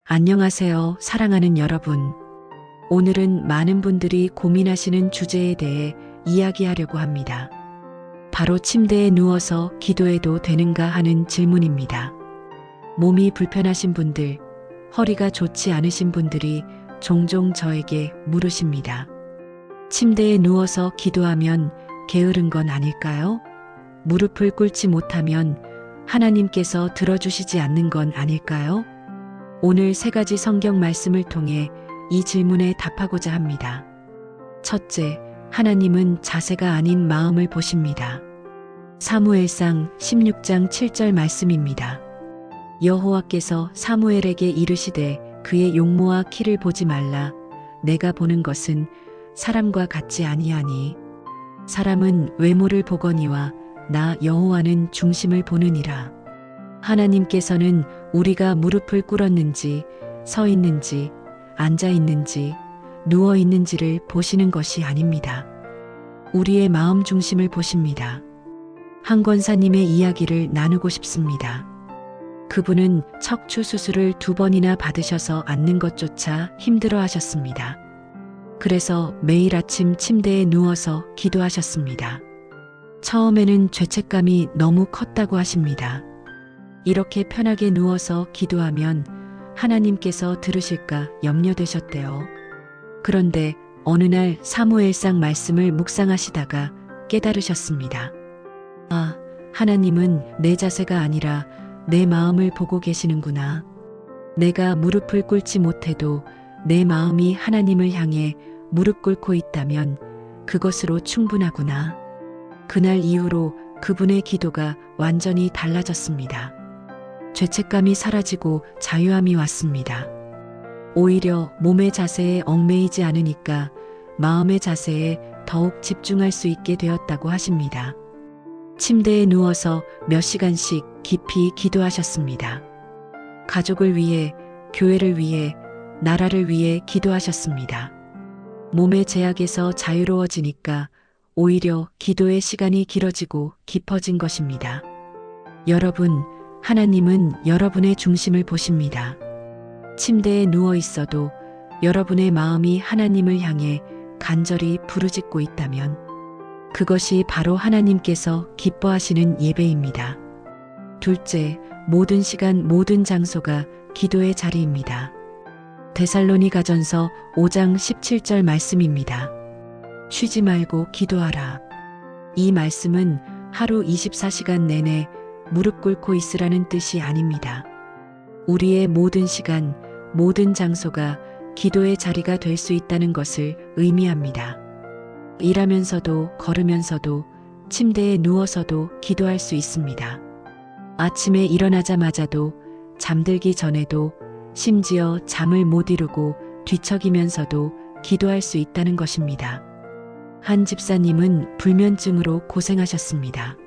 안녕하세요, 사랑하는 여러분. 오늘은 많은 분들이 고민하시는 주제에 대해 이야기하려고 합니다. 바로 침대에 누워서 기도해도 되는가 하는 질문입니다. 몸이 불편하신 분들, 허리가 좋지 않으신 분들이 종종 저에게 물으십니다. 침대에 누워서 기도하면 게으른 건 아닐까요? 무릎을 꿇지 못하면 하나님께서 들어주시지 않는 건 아닐까요? 오늘 3가지 성경 말씀을 통해 이 질문에 답하고자 합니다. 첫째, 하나님은 자세가 아닌 마음을 보십니다. 사무엘상 16장 7절 말씀입니다. 여호와께서 사무엘에게 이르시되 그의 용모와 키를 보지 말라. 내가 보는 것은 사람과 같지 아니하니 사람은 외모를 보거니와 나 여호와는 중심을 보느니라. 하나님께서는 우리가 무릎을 꿇었는지, 서 있는지, 앉아 있는지, 누워 있는지를 보시는 것이 아닙니다. 우리의 마음 중심을 보십니다. 한 권사님의 이야기를 나누고 싶습니다. 그분은 척추 수술을 2번이나 받으셔서 앉는 것조차 힘들어 하셨습니다. 그래서 매일 아침 침대에 누워서 기도하셨습니다. 처음에는 죄책감이 너무 컸다고 하십니다. 이렇게 편하게 누워서 기도하면 하나님께서 들으실까 염려되셨대요. 그런데 어느 날 사무엘상 말씀을 묵상하시다가 깨달으셨습니다. 아, 하나님은 내 자세가 아니라 내 마음을 보고 계시는구나. 내가 무릎을 꿇지 못해도 내 마음이 하나님을 향해 무릎 꿇고 있다면 그것으로 충분하구나. 그날 이후로 그분의 기도가 완전히 달라졌습니다. 죄책감이 사라지고 자유함이 왔습니다. 오히려 몸의 자세에 얽매이지 않으니까 마음의 자세에 더욱 집중할 수 있게 되었다고 하십니다. 침대에 누워서 몇 시간씩 깊이 기도하셨습니다. 가족을 위해, 교회를 위해, 나라를 위해 기도하셨습니다. 몸의 제약에서 자유로워지니까 오히려 기도의 시간이 길어지고 깊어진 것입니다. 여러분, 하나님은 여러분의 중심을 보십니다. 침대에 누워 있어도 여러분의 마음이 하나님을 향해 간절히 부르짖고 있다면 그것이 바로 하나님께서 기뻐하시는 예배입니다. 둘째, 모든 시간 모든 장소가 기도의 자리입니다. 데살로니가전서 5장 17절 말씀입니다. 쉬지 말고 기도하라. 이 말씀은 하루 24시간 내내 무릎 꿇고 있으라는 뜻이 아닙니다. 우리의 모든 시간, 모든 장소가 기도의 자리가 될 수 있다는 것을 의미합니다. 일하면서도, 걸으면서도, 침대에 누워서도 기도할 수 있습니다. 아침에 일어나자마자도, 잠들기 전에도, 심지어 잠을 못 이루고 뒤척이면서도 기도할 수 있다는 것입니다. 한 집사님은 불면증으로 고생하셨습니다.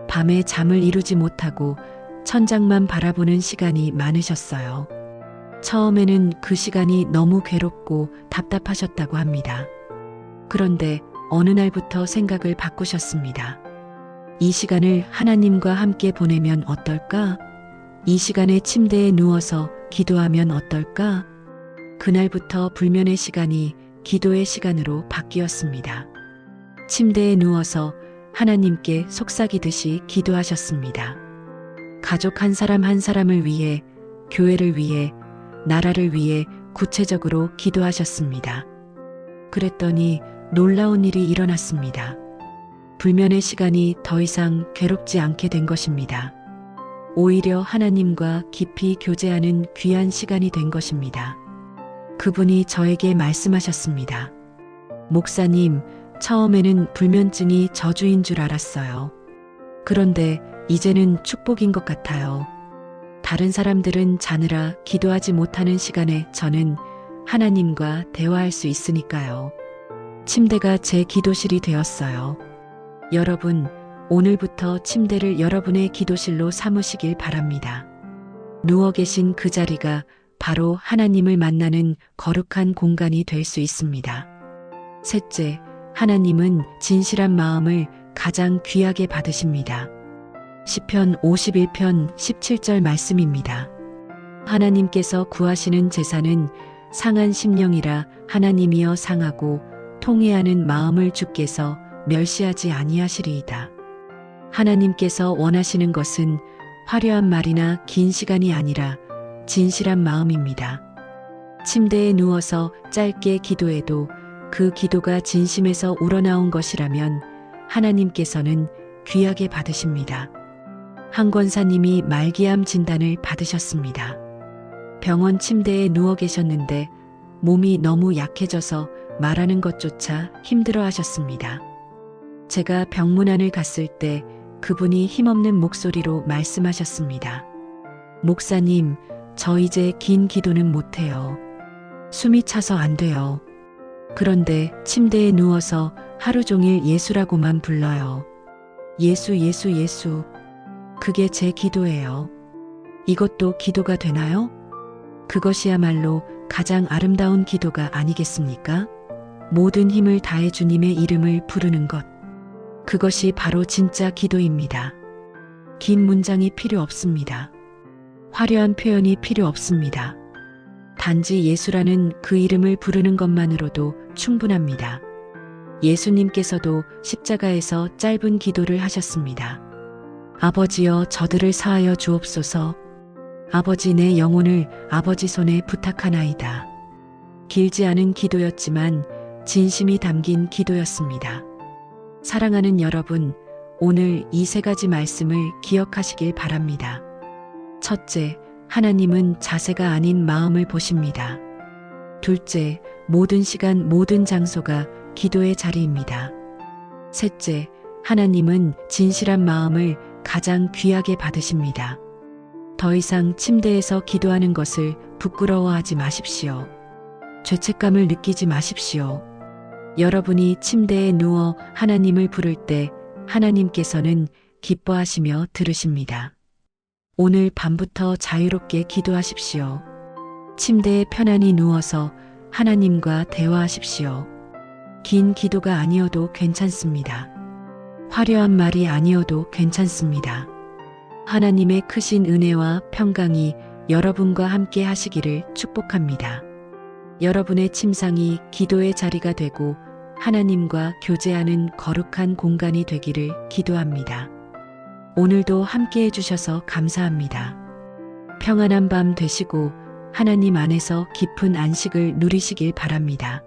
밤에 잠을 이루지 못하고 천장만 바라보는 시간이 많으셨어요. 처음에는 그 시간이 너무 괴롭고 답답하셨다고 합니다. 그런데 어느 날부터 생각을 바꾸셨습니다. 이 시간을 하나님과 함께 보내면 어떨까? 이 시간에 침대에 누워서 기도하면 어떨까? 그날부터 불면의 시간이 기도의 시간으로 바뀌었습니다. 침대에 누워서 하나님께 속삭이듯이 기도하셨습니다. 가족 한 사람 한 사람을 위해, 교회를 위해, 나라를 위해 구체적으로 기도하셨습니다. 그랬더니 놀라운 일이 일어났습니다. 불면의 시간이 더 이상 괴롭지 않게 된 것입니다. 오히려 하나님과 깊이 교제하는 귀한 시간이 된 것입니다. 그분이 저에게 말씀하셨습니다. 목사님, 처음에는 불면증이 저주인 줄 알았어요. 그런데 이제는 축복인 것 같아요. 다른 사람들은 자느라 기도하지 못하는 시간에 저는 하나님과 대화할 수 있으니까요. 침대가 제 기도실이 되었어요. 여러분, 오늘부터 침대를 여러분의 기도실로 삼으시길 바랍니다. 누워 계신 그 자리가 바로 하나님을 만나는 거룩한 공간이 될 수 있습니다. 셋째, 하나님은 진실한 마음을 가장 귀하게 받으십니다. 시편 51편 17절 말씀입니다. 하나님께서 구하시는 제사는 상한 심령이라 하나님이여 상하고 통회하는 마음을 주께서 멸시하지 아니하시리이다. 하나님께서 원하시는 것은 화려한 말이나 긴 시간이 아니라 진실한 마음입니다. 침대에 누워서 짧게 기도해도 그 기도가 진심에서 우러나온 것이라면 하나님께서는 귀하게 받으십니다. 한 권사님이 말기암 진단을 받으셨습니다. 병원 침대에 누워 계셨는데 몸이 너무 약해져서 말하는 것조차 힘들어 하셨습니다. 제가 병문안을 갔을 때 그분이 힘없는 목소리로 말씀하셨습니다. 목사님, 저 이제 긴 기도는 못해요. 숨이 차서 안 돼요. 그런데 침대에 누워서 하루 종일 예수라고만 불러요. 예수, 예수, 예수. 그게 제 기도예요. 이것도 기도가 되나요? 그것이야말로 가장 아름다운 기도가 아니겠습니까? 모든 힘을 다해 주님의 이름을 부르는 것. 그것이 바로 진짜 기도입니다. 긴 문장이 필요 없습니다. 화려한 표현이 필요 없습니다. 단지 예수라는 그 이름을 부르는 것만으로도 충분합니다. 예수님께서도 십자가에서 짧은 기도를 하셨습니다. 아버지여 저들을 사하여 주옵소서. 아버지 내 영혼을 아버지 손에 부탁하나이다. 길지 않은 기도였지만 진심이 담긴 기도였습니다. 사랑하는 여러분, 오늘 이 세 가지 말씀을 기억하시길 바랍니다. 첫째, 하나님은 자세가 아닌 마음을 보십니다. 둘째, 모든 시간, 모든 장소가 기도의 자리입니다. 셋째, 하나님은 진실한 마음을 가장 귀하게 받으십니다. 더 이상 침대에서 기도하는 것을 부끄러워하지 마십시오. 죄책감을 느끼지 마십시오. 여러분이 침대에 누워 하나님을 부를 때 하나님께서는 기뻐하시며 들으십니다. 오늘 밤부터 자유롭게 기도하십시오. 침대에 편안히 누워서 하나님과 대화하십시오. 긴 기도가 아니어도 괜찮습니다. 화려한 말이 아니어도 괜찮습니다. 하나님의 크신 은혜와 평강이 여러분과 함께 하시기를 축복합니다. 여러분의 침상이 기도의 자리가 되고 하나님과 교제하는 거룩한 공간이 되기를 기도합니다. 오늘도 함께 해주셔서 감사합니다. 평안한 밤 되시고 하나님 안에서 깊은 안식을 누리시길 바랍니다.